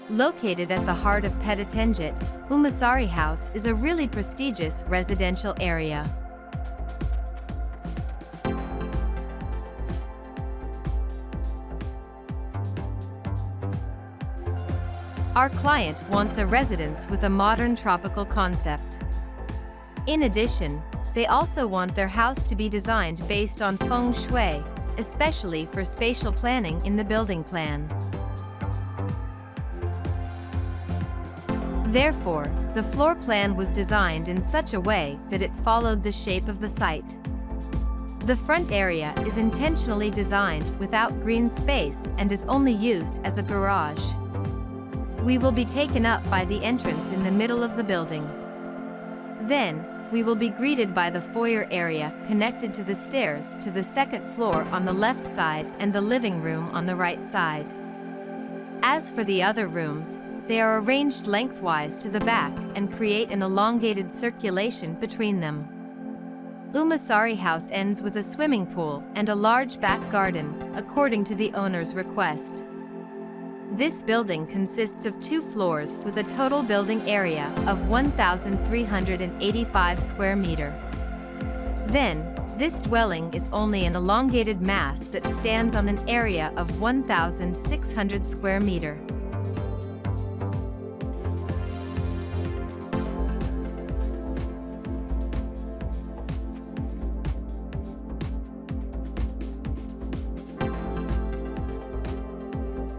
Located at the heart of Petitenget, Umasari House is a really prestigious residential area. Our client wants a residence with a modern tropical concept. In addition, they also want their house to be designed based on Feng Shui, especially for spatial planning in the building plan. Therefore, the floor plan was designed in such a way that it followed the shape of the site. The front area is intentionally designed without green space and is only used as a garage. We will be taken up by the entrance in the middle of the building. Then, we will be greeted by the foyer area connected to the stairs to the second floor on the left side and the living room on the right side. As for the other rooms, they are arranged lengthwise to the back and create an elongated circulation between them. Umasari House ends with a swimming pool and a large back garden, according to the owner's request. This building consists of 2 floors with a total building area of 1,385 square meters. Then, this dwelling is only an elongated mass that stands on an area of 1,600 square meters.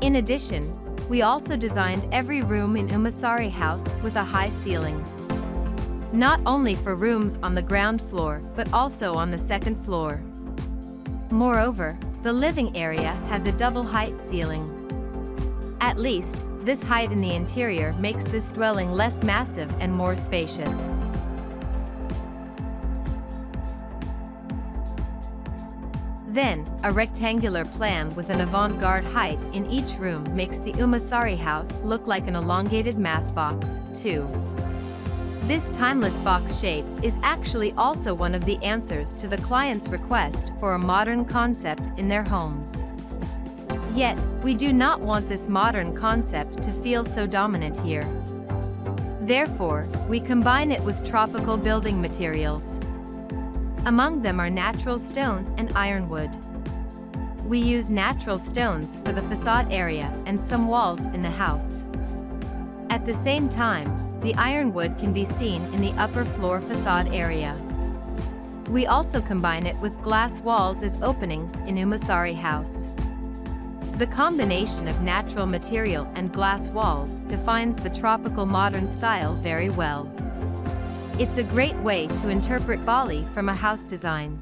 In addition, we also designed every room in Umasari House with a high ceiling. Not only for rooms on the ground floor, but also on the second floor. Moreover, the living area has a double height ceiling. At least, this height in the interior makes this dwelling less massive and more spacious. Then, a rectangular plan with an avant-garde height in each room makes the Umasari House look like an elongated mass box, too. This timeless box shape is actually also one of the answers to the client's request for a modern concept in their homes. Yet, we do not want this modern concept to feel so dominant here. Therefore, we combine it with tropical building materials. Among them are natural stone and ironwood. We use natural stones for the facade area and some walls in the house. At the same time, the ironwood can be seen in the upper floor facade area. We also combine it with glass walls as openings in Umasari House. The combination of natural material and glass walls defines the tropical modern style very well. It's a great way to interpret Bali from a house design.